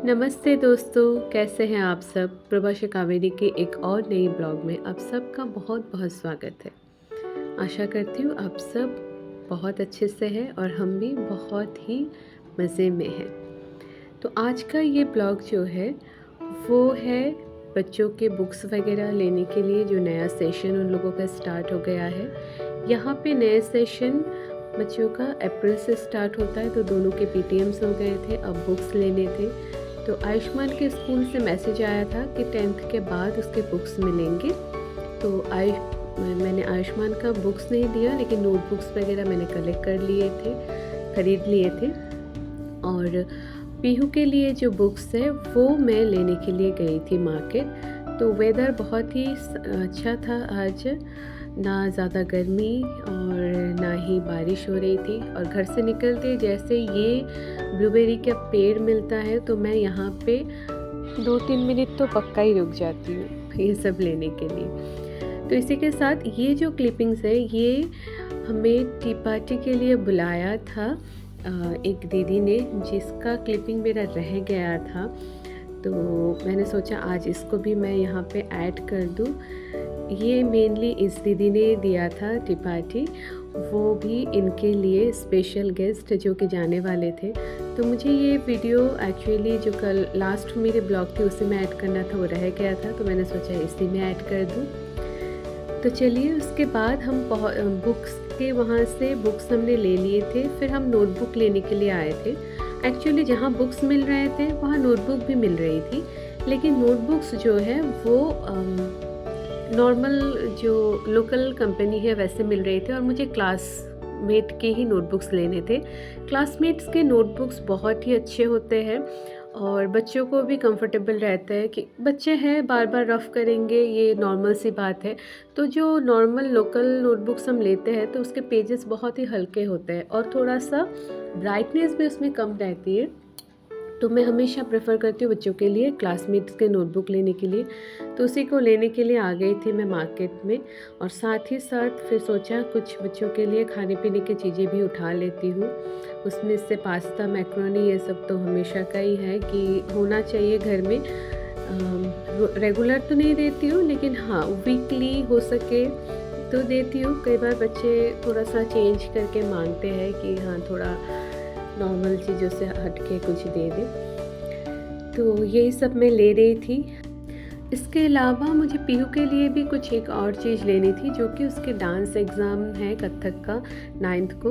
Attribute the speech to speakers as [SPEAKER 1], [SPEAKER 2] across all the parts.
[SPEAKER 1] नमस्ते दोस्तों, कैसे हैं आप सब। प्रभाषा कावेरी के एक और नई ब्लॉग में आप सबका बहुत बहुत स्वागत है। आशा करती हूँ आप सब बहुत अच्छे से हैं और हम भी बहुत ही मज़े में हैं। तो आज का ये ब्लॉग जो है वो है बच्चों के बुक्स वगैरह लेने के लिए जो नया सेशन उन लोगों का स्टार्ट हो गया है। यहाँ पे नए सेशन बच्चों का अप्रैल से स्टार्ट होता है, तो दोनों के पीटीएम्स हो गए थे, अब बुक्स लेने थे। तो आयुष्मान के स्कूल से मैसेज आया था कि 10th के बाद उसके बुक्स मिलेंगे। तो मैंने आयुष्मान का बुक्स नहीं दिया, लेकिन नोटबुक्स वगैरह मैंने कलेक्ट कर लिए थे, ख़रीद लिए थे। और पीहू के लिए जो बुक्स है वो मैं लेने के लिए गई थी मार्केट। तो वेदर बहुत ही अच्छा था आज, ना ज़्यादा गर्मी और ना ही बारिश हो रही थी। और घर से निकलते जैसे ये ब्लूबेरी का पेड़ मिलता है तो मैं यहाँ पे 2-3 मिनट तो पक्का ही रुक जाती हूँ ये सब लेने के लिए। तो इसी के साथ ये जो क्लिपिंग्स है ये हमें टी पार्टी के लिए बुलाया था एक दीदी ने, जिसका क्लिपिंग मेरा रह गया था। तो मैंने सोचा आज इसको भी मैं यहाँ पे ऐड कर दूँ। ये मेनली इस दीदी ने दिया था टी पार्टी, वो भी इनके लिए स्पेशल गेस्ट जो कि जाने वाले थे। तो मुझे ये वीडियो एक्चुअली जो कल लास्ट मेरे ब्लॉग थी उसी में ऐड करना था, वो रह गया था, तो मैंने सोचा इसी में ऐड कर दूँ। तो चलिए उसके बाद हम बुक्स के वहाँ से बुक्स हमने ले लिए थे, फिर हम नोटबुक लेने के लिए आए थे। एक्चुअली जहाँ बुक्स मिल रहे थे वहाँ नोटबुक भी मिल रही थी, लेकिन नोटबुक्स जो है वो नॉर्मल जो लोकल कंपनी है वैसे मिल रहे थे, और मुझे क्लासमेट के ही नोटबुक्स लेने थे। क्लासमेट्स के नोटबुक्स बहुत ही अच्छे होते हैं और बच्चों को भी कंफर्टेबल रहता है कि बच्चे हैं बार बार रफ़ करेंगे, ये नॉर्मल सी बात है। तो जो नॉर्मल लोकल नोटबुक्स हम लेते हैं तो उसके पेजेस बहुत ही हल्के होते हैं और थोड़ा सा ब्राइटनेस भी उसमें कम रहती है। तो मैं हमेशा प्रेफर करती हूँ बच्चों के लिए क्लासमेट्स के नोटबुक लेने के लिए। तो उसी को लेने के लिए आ गई थी मैं मार्केट में, और साथ ही साथ फिर सोचा कुछ बच्चों के लिए खाने पीने की चीज़ें भी उठा लेती हूँ। उसमें से पास्ता, मैक्रोनी, ये सब तो हमेशा का ही है कि होना चाहिए घर में। रेगुलर तो नहीं देती हूँ, लेकिन हाँ वीकली हो सके तो देती हूँ। कई बार बच्चे थोड़ा सा चेंज करके मांगते हैं कि हाँ थोड़ा नॉर्मल चीज़ों से हट के कुछ दे दे, तो यही सब मैं ले रही थी। इसके अलावा मुझे पीहू के लिए भी कुछ एक और चीज़ लेनी थी, जो कि उसके डांस एग्ज़ाम है कथक का 9th को।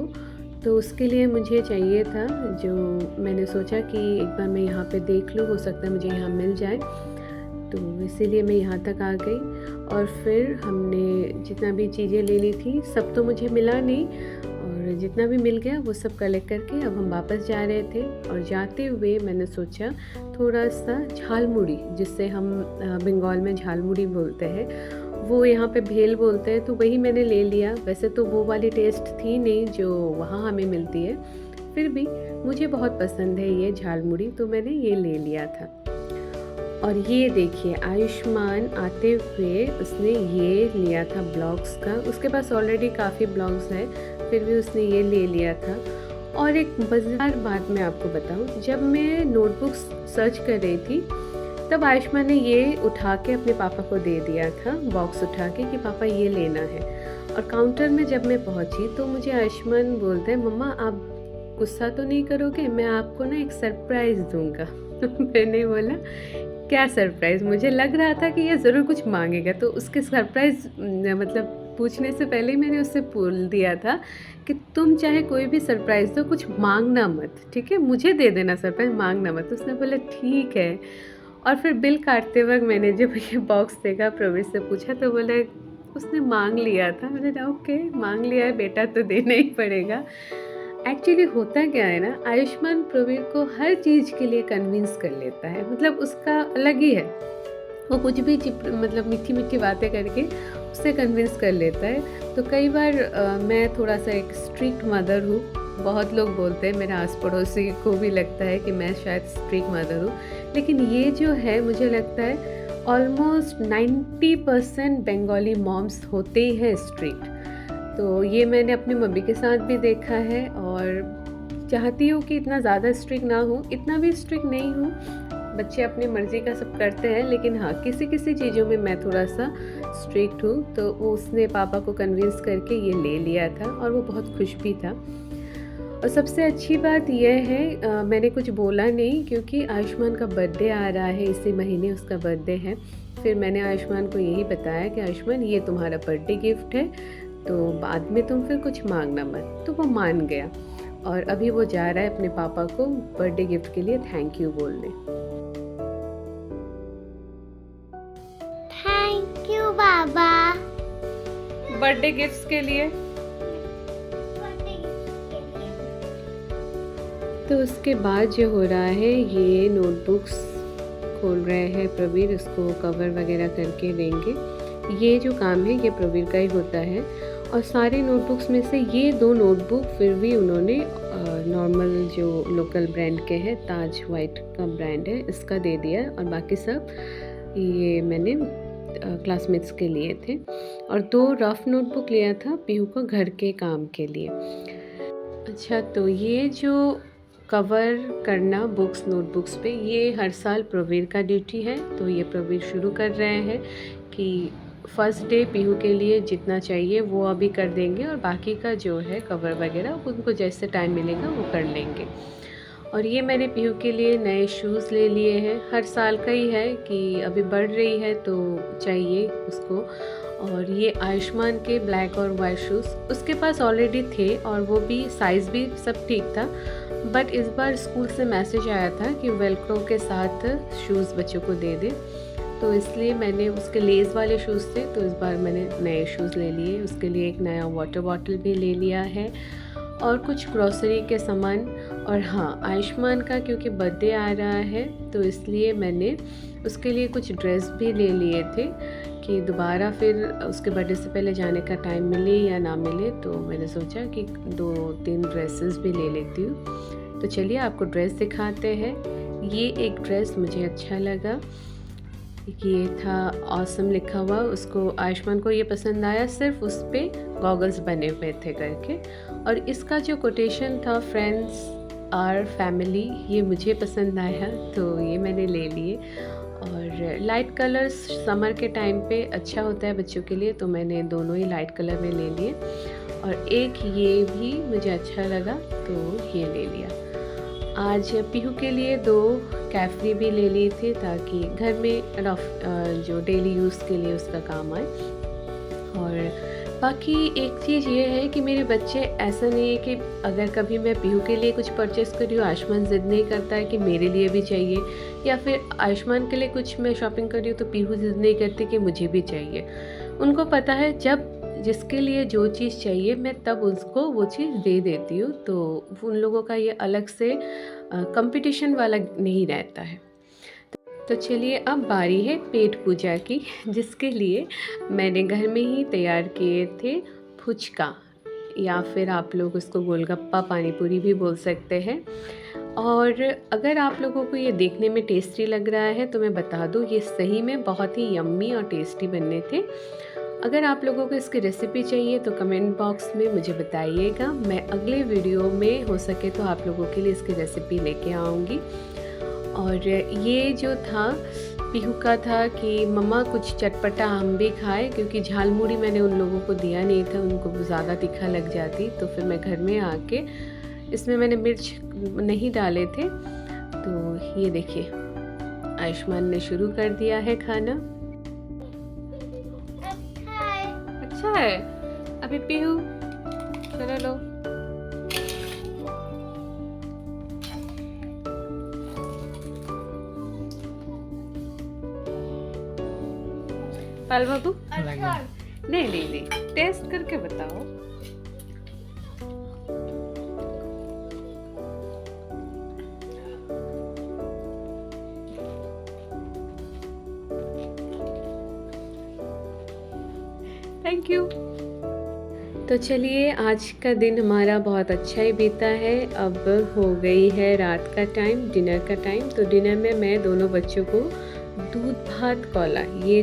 [SPEAKER 1] तो उसके लिए मुझे चाहिए था, जो मैंने सोचा कि एक बार मैं यहाँ पे देख लूँ, हो सकता है मुझे यहाँ मिल जाए। तो इसीलिए मैं यहाँ तक आ गई और फिर हमने जितना भी चीज़ें लेनी थी सब तो मुझे मिला नहीं, और जितना भी मिल गया वो सब कलेक्ट करके अब हम वापस जा रहे थे। और जाते हुए मैंने सोचा थोड़ा सा झालमुड़ी, जिससे हम बंगाल में झालमुड़ी बोलते हैं, वो यहाँ पे भेल बोलते हैं, तो वही मैंने ले लिया। वैसे तो वो वाली टेस्ट थी नहीं जो वहाँ हमें मिलती है, फिर भी मुझे बहुत पसंद है ये झालमुड़ी, तो मैंने ये ले लिया था। और ये देखिए आयुष्मान आते हुए उसने ये लिया था ब्लॉग्स का, उसके पास ऑलरेडी काफ़ी ब्लॉग्स है, फिर भी उसने ये ले लिया था। और एक मज़ेदार बात मैं आपको बताऊं, जब मैं नोटबुक्स सर्च कर रही थी तब आयुष्मान ने ये उठा के अपने पापा को दे दिया था, बॉक्स उठा के कि पापा ये लेना है। और काउंटर में जब मैं पहुंची तो मुझे आयुष्मान बोलता है, मम्मा आप गुस्सा तो नहीं करोगे, मैं आपको ना एक सरप्राइज़ दूंगा। मैंने बोला क्या सरप्राइज़। मुझे लग रहा था कि ये ज़रूर कुछ मांगेगा, तो उसके सरप्राइज़ मतलब पूछने से पहले ही मैंने उससे बोल दिया था कि तुम चाहे कोई भी सरप्राइज़ दो, कुछ मांगना मत, ठीक है, मुझे दे देना सरप्राइज़, मांगना मत। उसने बोला ठीक है। और फिर बिल काटते वक्त मैंने जब ये बॉक्स देखा, प्रवीर से पूछा तो बोला उसने मांग लिया था। मैंने कहा ओके, मांग लिया है बेटा तो देना ही पड़ेगा। एक्चुअली होता क्या है ना, आयुष्मान प्रवीर को हर चीज़ के लिए कन्विंस कर लेता है, मतलब उसका अलग ही है। वो कुछ भी मतलब मीठी मीठी बातें करके उससे कन्विंस कर लेता है। तो कई बार मैं थोड़ा सा एक स्ट्रिक्ट मदर हूँ, बहुत लोग बोलते हैं, मेरे आस पड़ोसी को भी लगता है कि मैं शायद स्ट्रिक्ट मदर हूँ, लेकिन ये जो है मुझे लगता है ऑलमोस्ट 90% बंगाली मॉम्स होते ही हैं स्ट्रिक्ट। तो ये मैंने अपनी मम्मी के साथ भी देखा है, और चाहती हूँ कि इतना ज़्यादा स्ट्रिक्ट ना हूँ, इतना भी स्ट्रिक्ट नहीं हूँ, बच्चे अपनी मर्ज़ी का सब करते हैं, लेकिन हाँ किसी किसी चीज़ों में मैं थोड़ा सा स्ट्रिक्ट हूँ। तो वो उसने पापा को कन्विंस करके ये ले लिया था और वो बहुत खुश भी था। और सबसे अच्छी बात यह है मैंने कुछ बोला नहीं, क्योंकि आयुष्मान का बर्थडे आ रहा है, इसी महीने उसका बर्थडे है। फिर मैंने आयुष्मान को यही बताया कि आयुष्मान ये तुम्हारा बर्थडे गिफ्ट है, तो बाद में तुम फिर कुछ मांगना मत। तो वो मान गया और अभी वो जा रहा है अपने पापा को बर्थडे गिफ्ट के लिए थैंक यू बोलने।
[SPEAKER 2] Thank you Baba
[SPEAKER 1] birthday gifts के लिए। तो उसके बाद जो हो रहा है, ये नोटबुक्स खोल रहे हैं प्रवीर, उसको कवर वगैरह करके देंगे। ये जो काम है ये प्रवीर का ही होता है। और सारे नोटबुक्स में से ये 2 नोटबुक फिर भी उन्होंने नॉर्मल जो लोकल ब्रांड के हैं, ताज वाइट का ब्रांड है, इसका दे दिया। और बाकी सब ये मैंने क्लासमेट्स के लिए थे। और 2 रफ नोटबुक लिया था पीहू को घर के काम के लिए। अच्छा, तो ये जो कवर करना बुक्स नोटबुक्स पे, ये हर साल प्रवीर का ड्यूटी है। तो ये प्रवीर शुरू कर रहे हैं कि फर्स्ट डे पीहू के लिए जितना चाहिए वो अभी कर देंगे, और बाकी का जो है कवर वगैरह उनको जैसे टाइम मिलेगा वो कर लेंगे। और ये मैंने पीहू के लिए नए शूज़ ले लिए हैं। हर साल का ही है कि अभी बढ़ रही है तो चाहिए उसको। और ये आयुष्मान के ब्लैक और वाइट शूज़ उसके पास ऑलरेडी थे, और वो भी साइज़ भी सब ठीक था। बट इस बार स्कूल से मैसेज आया था कि वेलक्रो के साथ शूज़ बच्चों को दे दे, तो इसलिए मैंने उसके लेस वाले शूज़ थे, तो इस बार मैंने नए शूज़ ले लिए। उसके लिए एक नया वाटर बॉटल भी ले लिया है और कुछ ग्रॉसरी के सामान। और हाँ, आयुष्मान का क्योंकि बर्थडे आ रहा है तो इसलिए मैंने उसके लिए कुछ ड्रेस भी ले लिए थे कि दोबारा फिर उसके बर्थडे से पहले जाने का टाइम मिले या ना मिले, तो मैंने सोचा कि 2-3 ड्रेसेस भी ले लेती हूँ। तो चलिए आपको ड्रेस दिखाते हैं। ये एक ड्रेस मुझे अच्छा लगा, ये था ऑसम लिखा हुआ, उसको आयुष्मान को ये पसंद आया, सिर्फ उस पर गॉगल्स बने हुए थे करके। और इसका जो कोटेशन था फ्रेंड्स आर फैमिली, ये मुझे पसंद आया तो ये मैंने ले लिए। और लाइट कलर्स समर के टाइम पे अच्छा होता है बच्चों के लिए, तो मैंने दोनों ही लाइट कलर में ले लिए। और एक ये भी मुझे अच्छा लगा तो ये ले लिया। आज पीहू के लिए 2 कैफरी भी ले ली थी ताकि घर में रफ जो डेली यूज़ के लिए उसका काम आए। और बाकी एक चीज़ ये है कि मेरे बच्चे, ऐसा नहीं है कि अगर कभी मैं पीहू के लिए कुछ परचेज़ कर रही हूँ, आयुष्मान ज़िद नहीं करता है कि मेरे लिए भी चाहिए, या फिर आयुष्मान के लिए कुछ मैं शॉपिंग कर रही हूँ तो पीहू ज़िद नहीं करती कि मुझे भी चाहिए। उनको पता है जब जिसके लिए जो चीज़ चाहिए मैं तब उसको वो चीज़ दे देती हूँ, तो उन लोगों का ये अलग से कंपटीशन वाला नहीं रहता है। तो चलिए अब बारी है पेट पूजा की, जिसके लिए मैंने घर में ही तैयार किए थे फुचका, या फिर आप लोग उसको गोलगप्पा पानी पूरी भी बोल सकते हैं। और अगर आप लोगों को ये देखने में टेस्टी लग रहा है तो मैं बता दूँ, ये सही में बहुत ही यम्मी और टेस्टी बनने थे। अगर आप लोगों को इसकी रेसिपी चाहिए तो कमेंट बॉक्स में मुझे बताइएगा, मैं अगले वीडियो में हो सके तो आप लोगों के लिए इसकी रेसिपी लेके आऊँगी। और ये जो था पीहू का था कि मम्मा कुछ चटपटा हम भी खाए, क्योंकि झालमुड़ी मैंने उन लोगों को दिया नहीं था, उनको ज़्यादा तीखा लग जाती। तो फिर मैं घर में आके इसमें मैंने मिर्च नहीं डाले थे। तो ये देखिए आयुष्मान ने शुरू कर दिया है खाना। अच्छा है। अभी पीहू चलो लो। पाल बाबू नहीं नहीं नहीं, टेस्ट करके बताओ। Thank you. तो चलिए आज का दिन हमारा बहुत अच्छा ही बीता है। अब हो गई है रात का टाइम, डिनर का टाइम। तो डिनर में मैं दोनों बच्चों को दूध भात कोला, ये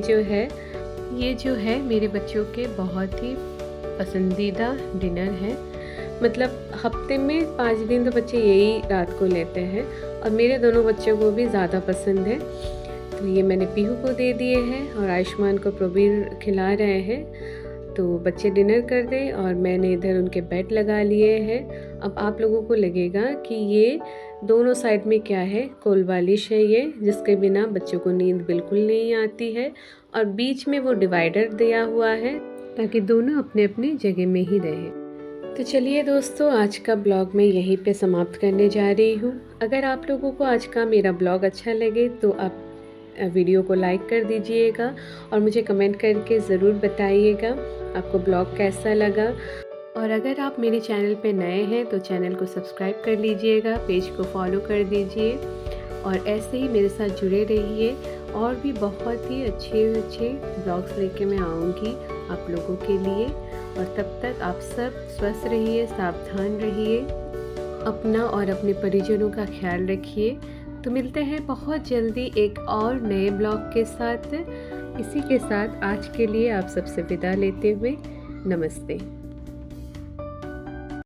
[SPEAKER 1] जो है मेरे बच्चों के बहुत ही पसंदीदा डिनर है। मतलब हफ्ते में 5 दिन तो बच्चे यही रात को लेते हैं और मेरे दोनों बच्चों को भी ज़्यादा पसंद है। तो ये मैंने पीहू को दे दिए हैं और आयुष्मान को प्रोबीर खिला रहे हैं। तो बच्चे डिनर कर दें और मैंने इधर उनके बेड लगा लिए हैं। अब आप लोगों को लगेगा कि ये दोनों साइड में क्या है, कोलबालिश है ये, जिसके बिना बच्चों को नींद बिल्कुल नहीं आती है और बीच में वो डिवाइडर दिया हुआ है ताकि दोनों अपने अपनी जगह में ही रहें। तो चलिए दोस्तों, आज का ब्लॉग मैं यहीं पे समाप्त करने जा रही हूँ। अगर आप लोगों को आज का मेरा ब्लॉग अच्छा लगे तो आप वीडियो को लाइक कर दीजिएगा और मुझे कमेंट करके ज़रूर बताइएगा आपको ब्लॉग कैसा लगा। और अगर आप मेरे चैनल पे नए हैं तो चैनल को सब्सक्राइब कर लीजिएगा, पेज को फॉलो कर दीजिए और ऐसे ही मेरे साथ जुड़े रहिए। और भी बहुत ही अच्छे ब्लॉग्स लेके मैं आऊँगी आप लोगों के लिए। और तब तक आप सब स्वस्थ रहिए, सावधान रहिए, अपना और अपने परिजनों का ख्याल रखिए। तो मिलते हैं बहुत जल्दी एक और नए ब्लॉग के साथ। इसी के साथ आज के लिए आप सबसे विदा लेते हुए नमस्ते।